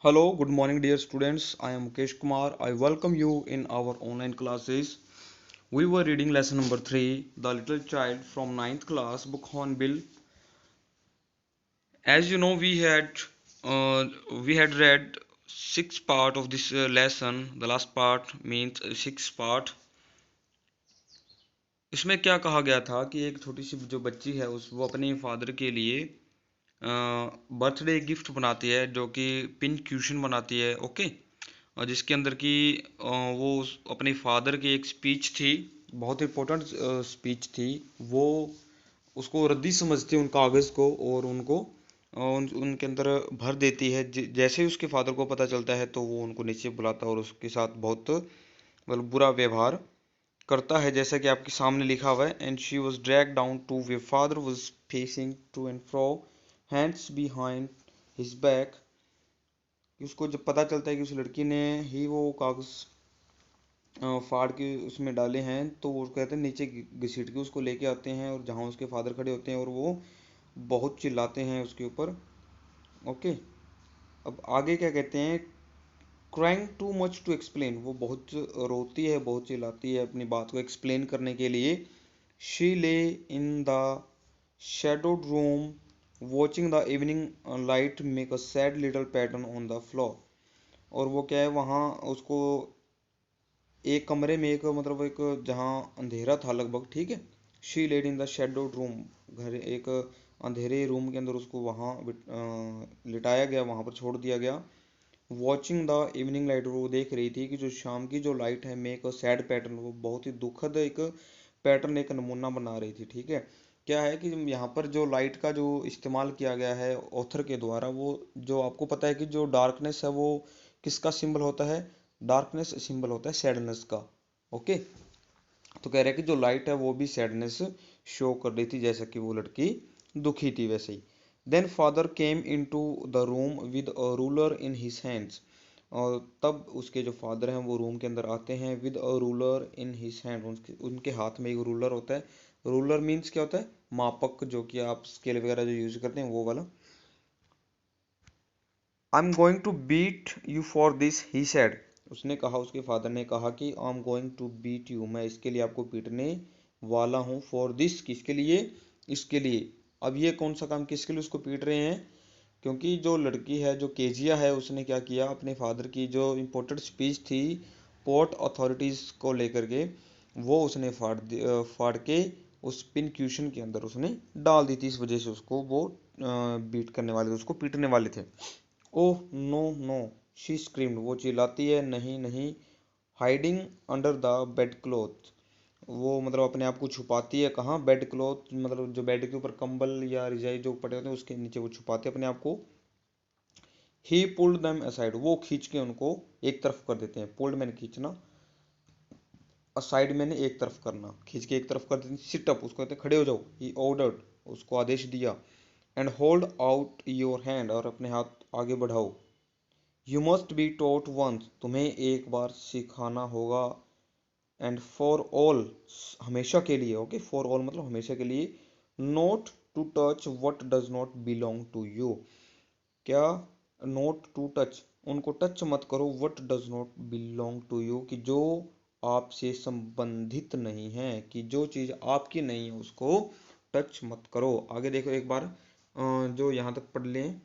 Hello, good morning, dear students. I am Mukesh Kumar. I welcome you in our online classes. We were reading lesson number 3, The Little Child from ninth class, book Hornbill. As you know, uh, we had read six part of this lesson. The last part means six part. इसमें क्या कहा गया था कि एक छोटी सी जो बच्ची है उस वो अपने फादर के लिए बर्थडे गिफ्ट बनाती है जो कि पिन क्यूशन बनाती है। ओके। और जिसके अंदर की वो अपने फादर की एक स्पीच थी, बहुत इंपॉर्टेंट स्पीच थी। वो उसको रद्दी समझती है उन कागज़ को और उनको उनके अंदर भर देती है। जैसे ही उसके फादर को पता चलता है तो वो उनको नीचे बुलाता है और उसके साथ बहुत मतलब बुरा व्यवहार करता है, जैसा कि आपके सामने लिखा हुआ है। And she was drag down to way father was facing to and fro, hands behind his back. उसको जब पता चलता है कि उस लड़की ने ही वो कागज फाड़ के उसमें डाले हैं, तो वो कहते हैं नीचे घसीट के उसको लेके आते हैं और जहाँ उसके फादर खड़े होते हैं और वो बहुत चिल्लाते हैं उसके ऊपर। ओके। अब आगे क्या कहते हैं, crying too much to explain, वो बहुत रोती है, बहुत चिल्लाती है अपनी बात को एक्सप्लेन करने के लिए। शी ले in the shadowed room watching the evening light make a sad little pattern on the floor। और वो क्या है वहाँ उसको एक कमरे में एक मतलब एक जहाँ अंधेरा था लगभग, ठीक है। She laid in the shadowed room, घर एक अंधेरे रूम के अंदर उसको वहाँ लिटाया गया, वहाँ पर छोड़ दिया गया। वॉचिंग द इवनिंग लाइट, वो देख रही थी कि जो शाम की जो लाइट है मेक अ सैड पैटर्न, वो बहुत ही दुखद एक पैटर्न, एक नमूना बना रही थी, ठीक है। क्या है कि यहाँ पर जो लाइट का जो इस्तेमाल किया गया है ऑथर के द्वारा, वो जो आपको पता है कि जो डार्कनेस है वो किसका सिंबल होता है, डार्कनेस सिंबल होता है सैडनेस का। ओके। तो कह रहे हैं कि जो लाइट है वो भी सैडनेस शो कर रही थी, जैसा कि वो लड़की दुखी थी वैसे ही। Then father came into the room with a ruler in his hands. और तब उसके जो फादर हैं वो रूम के अंदर आते हैं with a ruler in his hand, उनके हाथ में एक रूलर होता है। रूलर मीन्स क्या होता है, मापक, जो कि आप स्केल वगैरह जो यूज करते हैं वो वाला। I am going to beat you for this, he said. उसने कहा, उसके फादर ने कहा कि I am going to beat you, मैं इसके लिए आपको पीटने वाला हूँ। फॉर दिस, किसके लिए, इसके लिए। अब ये कौन सा काम, किसके लिए उसको पीट रहे हैं, क्योंकि जो लड़की है जो केजिया है उसने क्या किया, अपने फादर की जो इम्पोर्टेंट स्पीच थी पोर्ट अथॉरिटीज़ को लेकर के, वो उसने फाड़ के उस पिनक्यूशन के अंदर उसने डाल दी थी। इस वजह से उसको वो बीट करने वाले थे, उसको पीटने वाले थे। Oh no no, she screamed, वो चिल्लाती है, नहीं नहीं। Hiding under the bed cloth, वो मतलब अपने आप को छुपाती है कहाँ, बेड क्लॉथ मतलब जो बेड के ऊपर कंबल या रजाई जो पड़े होते हैं उसके नीचे वो छुपाती है अपने आप को। ही पुल्ड देम असाइड, वो खींच के उनको एक तरफ कर देते हैं। पुल्ड मैंने खींचना, असाइड मैंने एक तरफ करना, खींच के एक तरफ कर देते हैं। सिट अप, उसको कहते हैं खड़े हो जाओ। ही ऑर्डर्ड, उसको आदेश दिया। And hold out your hand, और अपने हाथ आगे बढ़ाओ। You must be taught once, तुम्हें एक बार सिखाना होगा। एंड फॉर ऑल, हमेशा के लिए। ओके, फॉर ऑल मतलब हमेशा के लिए। Not to touch what does not belong to you, क्या, नोट टू टच, उनको टच मत करो। What does not belong to you, कि जो आपसे संबंधित नहीं है, कि जो चीज़ आपकी नहीं है उसको टच मत करो। आगे देखो एक बार, जो यहाँ तक पढ़ लें।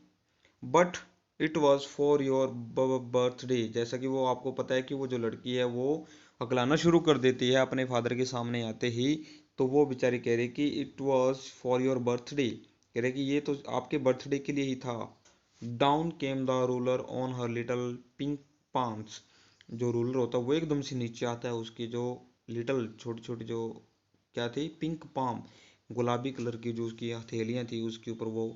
But it was for your birthday, जैसा कि वो आपको पता है कि वो जो लड़की है वो हकलाना शुरू कर देती है अपने फादर के सामने आते ही। तो वो बेचारी कह रही कि it was for your birthday, कह रहे कि ये तो आपके बर्थडे के लिए ही था। Down came the ruler on her little pink palms, जो रूलर होता है वो एकदम से नीचे आता है, उसकी जो लिटल छोटी छोटी जो क्या थी, पिंक पाम, गुलाबी कलर की जो उसकी हथेलियां थी उसके ऊपर वो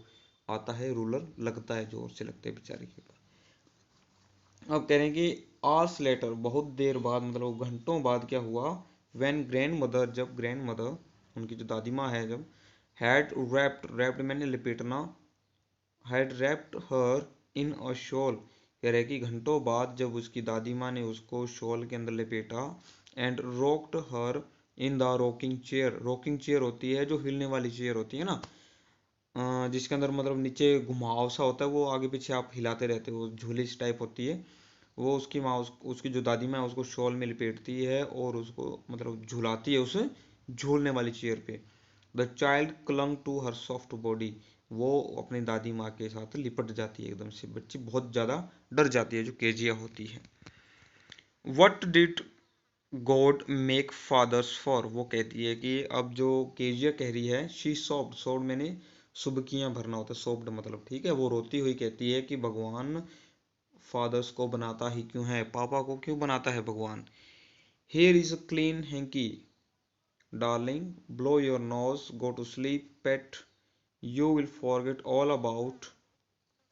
आता है रूलर, लगता है जोर से लगता है बेचारे के ऊपर। अब कह रहे हैं कि आवर्स लेटर, बहुत देर बाद मतलब घंटों बाद क्या हुआ। व्हेन ग्रैंड मदर, जब ग्रैंड मदर उनकी जो दादी माँ है, जब हैड रैप्ड, रैप्ड मैंने लपेटना, had wrapped her in a shawl, कह रहे कि घंटों बाद जब उसकी दादी माँ ने उसको शॉल के अंदर लपेटा। And rocked her in the rocking chair, rocking chair होती है जो हिलने वाली चेयर होती है ना, जिसके अंदर मतलब नीचे घुमाव सा होता है, वो आगे पीछे आप हिलाते रहते हो, झूली टाइप होती है। वो उसकी माँ उसकी जो दादी माँ है उसको शॉल में लपेटती है और उसको मतलब झुलाती है उस झूलने वाली चेयर पे। The child clung to her soft body, वो अपनी दादी माँ के साथ लिपट जाती है एकदम से, बच्ची बहुत ज़्यादा डर जाती है जो केजिया होती है। What did God make fathers for, वो कहती है कि अब जो केजिया कह रही है, शी सॉफ्ट, सॉफ्ट मैंने सुबकियां भरना होता है, सॉफ्ट मतलब, ठीक है, वो रोती हुई कहती है कि भगवान फादर्स को बनाता ही क्यों है, पापा को क्यों बनाता है भगवान। Here is a clean hanky darling, blow your nose, go to sleep pet, you will forget all about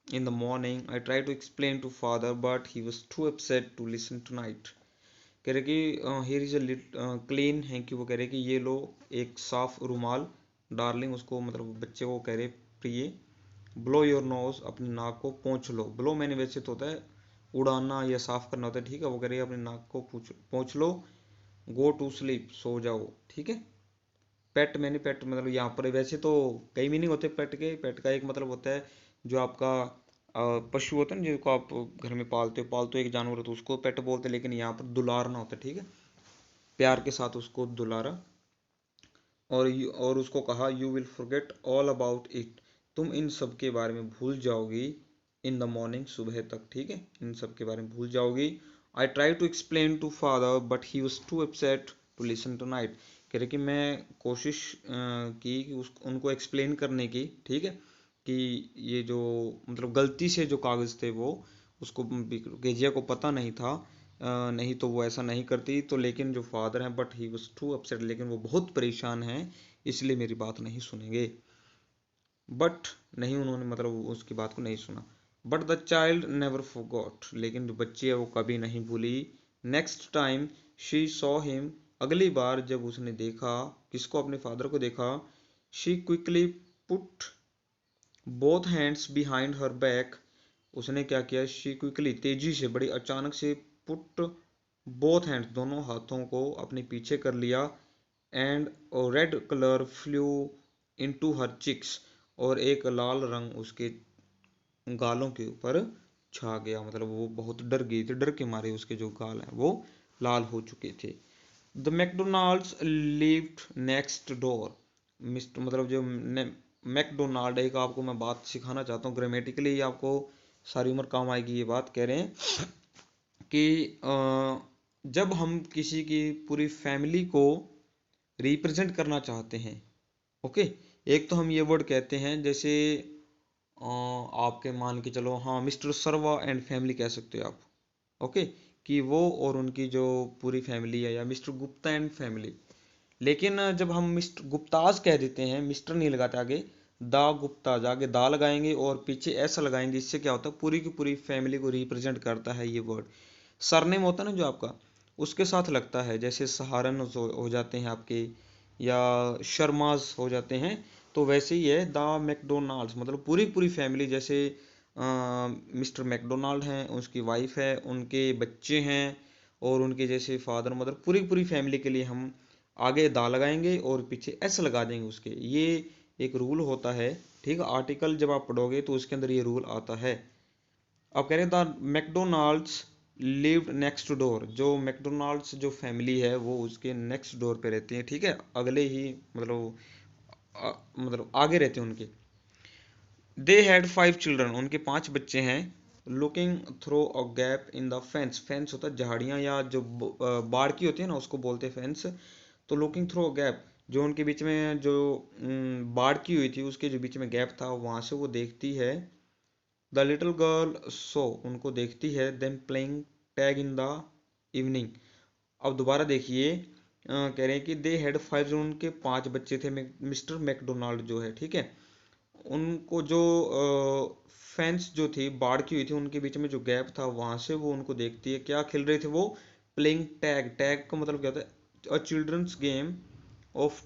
in the morning. I try to explain to father but he was too upset to listen tonight. कह रहे कि here is a clean hanky, वो कह रहे कि ये लो एक साफ रुमाल, डार्लिंग उसको मतलब बच्चे को कह रहे प्रिय, ब्लो योर नोज, अपनी नाक को पोंछ लो, ब्लो मैंने वैसे तो होता है उड़ाना या साफ करना होता है, ठीक है, वो कह रही है अपनी नाक को पोंछ लो, गो टू स्लीप, सो जाओ, ठीक है। पेट मैंने पेट मतलब यहाँ पर वैसे तो कई मीनिंग होते हैं पेट के, पेट का एक मतलब होता है जो आपका पशु होता है ना, जिसको आप घर में पालते हो, पालतू एक जानवर होता है उसको पेट बोलते हैं, लेकिन यहाँ पर दुलारना होता है, ठीक है, प्यार के साथ उसको दुलारा। और उसको कहा you will forget all about it, तुम इन सब के बारे में भूल जाओगी, इन द मॉर्निंग, सुबह तक, ठीक है, इन सब के बारे में भूल जाओगी। I try to explain to father but he was too upset to listen tonight. कह रहे कि मैं कोशिश की कि उनको एक्सप्लेन करने की, ठीक है, कि ये जो मतलब गलती से जो कागज़ थे वो उसको गेजिया को पता नहीं था, नहीं तो वो ऐसा नहीं करती तो, लेकिन जो फादर हैं but he was too upset, लेकिन वो बहुत परेशान हैं इसलिए मेरी बात नहीं सुनेंगे। बट नहीं, उन्होंने मतलब उसकी बात को नहीं सुना। But the child never forgot, लेकिन जो बच्ची है वो कभी नहीं भूली। Next time she saw him, अगली बार जब उसने देखा, किसको, अपने फादर को देखा, she quickly put both hands behind her back, उसने क्या किया, शी क्विकली, तेजी से, बड़ी अचानक से, पुट बोथ हैंड्स, दोनों हाथों को अपने पीछे कर लिया, and red colour flew into her cheeks, और एक लाल रंग उसके गालों के ऊपर छा गया, मतलब वो बहुत डर गई थी, डर के मारे उसके जो गाल हैं वो लाल हो चुके थे। The McDonald's lived next door, mister मतलब जो मैकडोनाल्ड, एक आपको मैं बात सिखाना चाहता हूँ, ग्रामेटिकली आपको सारी उम्र काम आएगी ये बात, कह रहे हैं कि जब हम किसी की पूरी फैमिली को रिप्रेजेंट करना चाहते हैं, ओके, एक तो हम ये वर्ड कहते हैं जैसे आपके मान के चलो, हाँ, मिस्टर सर्वा एंड फैमिली कह सकते हो आप, ओके, कि वो और उनकी जो पूरी फैमिली है, या मिस्टर गुप्ता एंड फैमिली। लेकिन जब हम मिस्टर गुप्ताज कह देते हैं, मिस्टर नहीं लगाते आगे, दा गुप्ताज, आगे दा लगाएंगे और पीछे ऐसा लगाएंगे, इससे क्या होता है, पूरी की पूरी फैमिली को रिप्रेजेंट करता है ये वर्ड। सरनेम होता है ना जो आपका, उसके साथ लगता है, जैसे सहारन हो जाते हैं आपके, या शर्माज हो जाते हैं, तो वैसे ही है द मैकडोनाल्ड्स, मतलब पूरी पूरी फैमिली, जैसे मिस्टर मैकडोनाल्ड हैं, उसकी वाइफ है, उनके बच्चे हैं, और उनके जैसे फादर मदर, पूरी पूरी फैमिली के लिए हम आगे दा लगाएंगे और पीछे एस लगा देंगे उसके, ये एक रूल होता है, ठीक है, आर्टिकल जब आप पढ़ोगे तो उसके अंदर ये रूल आता है। अब कह रहे the McDonald's lived next door, जो मैकडोनाल्ड्स जो फैमिली है वो उसके नेक्स्ट डोर पे रहती है, ठीक है, अगले ही मतलब मतलब आगे रहते हैं उनके। दे हैड 5 चिल्ड्रन, उनके 5 बच्चे हैं। Looking through a gap in the fence, fence होता है झाड़ियाँ या जो बाड़ की होती है ना उसको बोलते हैं फेंस, तो लुकिंग थ्रो अ गैप, जो उनके बीच में जो बाड़ की हुई थी उसके जो बीच में गैप था वहां से वो देखती है। द लिटिल गर्ल सो, उनको देखती है, them playing tag in the evening. अब दोबारा देखिए, कह रहे हैं कि दे हैड 5, उनके 5 बच्चे थे, मिस्टर मैकडोनाल्ड जो है, ठीक है, उनको जो फेंस जो थी बाढ़ की हुई थी उनके बीच में जो गैप था वहां से वो उनको देखती है, क्या खेल रहे थे वो, प्लेइंग टैग, टैग का मतलब क्या होता है, a children's game of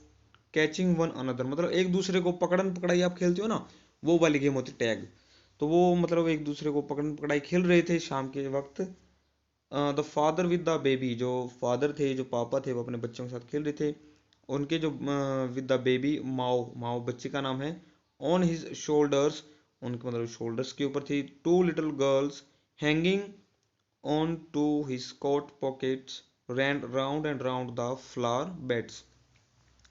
catching one another, मतलब एक दूसरे को पकड़न पकड़ाई आप खेलते हो ना, वो वाली गेम होती टैग। तो वो मतलब एक दूसरे को पकड़न पकड़ाई खेल रहे थे शाम के वक्त। The father with the baby, जो फादर थे, जो पापा थे, वो अपने बच्चों के साथ खेल रहे थे, उनके जो विद द बेबी, माओ, माओ बच्चे का नाम है, ऑन हिज शोल्डर्स, उनके मतलब शोल्डर्स के ऊपर थी, two little girls hanging on to his coat pockets ran round and round the flower beds.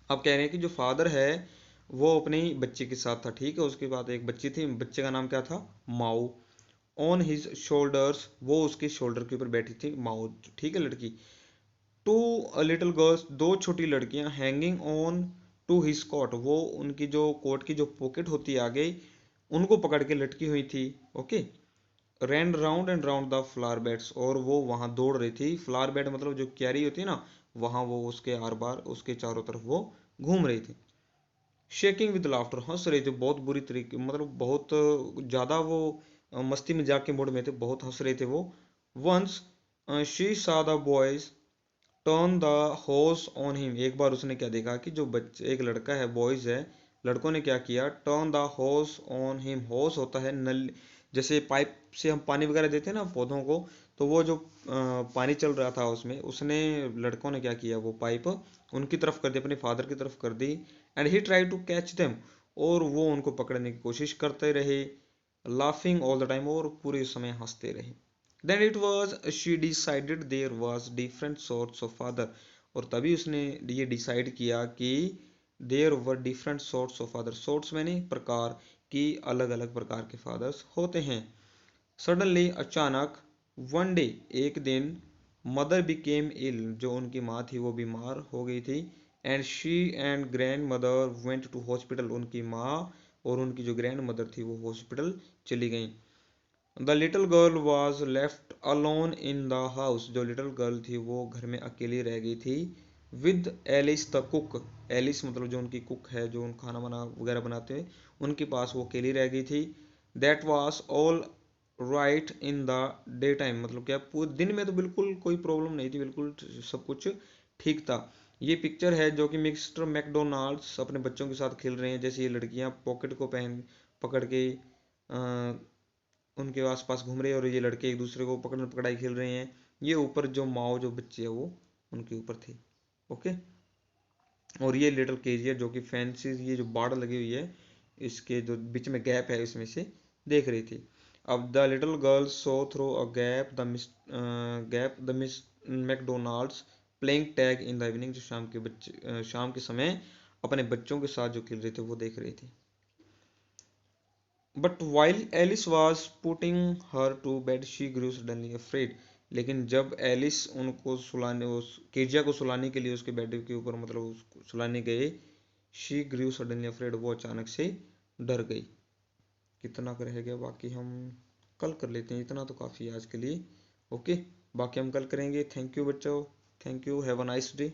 अब कह रहे हैं कि जो फादर है वो अपनी बच्ची के साथ था, ठीक है, उसके बाद एक बच्ची थी, बच्चे का नाम क्या था, माऊ। ऑन हिज शोल्डर्स, वो उसके शोल्डर के ऊपर बैठी थी माऊ, ठीक है, लड़की। टू लिटिल गर्ल्स, दो छोटी लड़कियां, hanging on to his coat, वो उनकी जो कोट की जो पॉकेट होती है आगे, उनको पकड़ के लटकी हुई थी, okay. Ran round and round the flower beds, और वो वहां दौड़ रही थी, फ्लावर बेड मतलब जो क्यारी होती है ना, वहां वो उसके आर बार उसके चारों तरफ वो घूम रही थी। शेकिंग विद लाफ्टर, हंस रहे थे बहुत बुरी तरीके, मतलब बहुत ज्यादा वो मस्ती मजाक के मूड में थे, बहुत हंस रहे थे वो। वंस शी सा the boys turn the horse on him, एक बार उसने क्या देखा कि जो बच्चे, एक लड़का है, बॉयज है, लड़कों ने क्या किया, turn the horse on him, horse होता है नल, जैसे पाइप से हम पानी वगैरह देते हैं ना पौधों को, तो वो जो पानी चल रहा था उसमें, उसने लड़कों ने क्या किया, वो पाइप उनकी तरफ कर दी, अपने फादर की तरफ कर दी। And he try to catch them, और वो उनको पकड़ने की कोशिश करते रहे, लाफिंग ऑल द टाइम, और पूरे समय हंसते रहे। Then it was she decided there was different sorts of father, और तभी उसने ये डिसाइड किया कि there were different sorts of father, sorts मैंने प्रकार, की अलग अलग प्रकार के फादर्स होते हैं। सडनली अचानक, वन डे एक दिन, मदर बिकेम इल, जो उनकी माँ थी वो बीमार हो गई थी। And she and grandmother went to hospital, उनकी माँ और उनकी जो ग्रैंड मदर थी वो हॉस्पिटल चली गई। The little girl was left alone in the house, जो लिटिल गर्ल थी वो घर में अकेली रह गई थी, with Alice the cook, Alice मतलब जो उनकी कुक है, जो उन खाना बना वगैरह बनाते हैं, उनके पास वो अकेली रह गई थी। That was all right in the day time, मतलब क्या पूरे दिन में तो बिल्कुल कोई प्रॉब्लम नहीं थी, बिल्कुल सब कुछ ठीक था। ये पिक्चर है जो कि मिस्टर मैकडोनाल्ड्स अपने बच्चों के साथ खेल रहे हैं, जैसे ये लड़कियां पॉकेट को पहन पकड़ के उनके आसपास घूम रहे हैं, और ये लड़के एक दूसरे को पकड़ पकड़ाई खेल रहे हैं। ये ऊपर जो माओ जो बच्चे है वो उनके ऊपर थे, ओके। और ये लिटिल केज है जो कि फैंसी, ये जो बाड़ लगी हुई है इसके जो बीच में गैप है इसमें से देख रही थी। अब the little girl saw through a gap the Miss Macdonalds playing tag in the evening, जो शाम के बच्चे शाम के समय अपने बच्चों के साथ जो खेल रहे थे वो देख रही थी। But while Alice was putting her to bed she grew suddenly afraid, लेकिन जब एलिस उनको सुलाने, उस केजिया को सुलाने के लिए उसके बेड के ऊपर मतलब उसको सुलाने गए, शी ग्रू सडनली अफ्रेड, वो अचानक से डर गई। कितना कर रह गया बाकी हम कल कर लेते हैं, इतना तो काफ़ी है आज के लिए, ओके। बाकी हम कल करेंगे। थैंक यू बच्चों, thank you, have a nice day.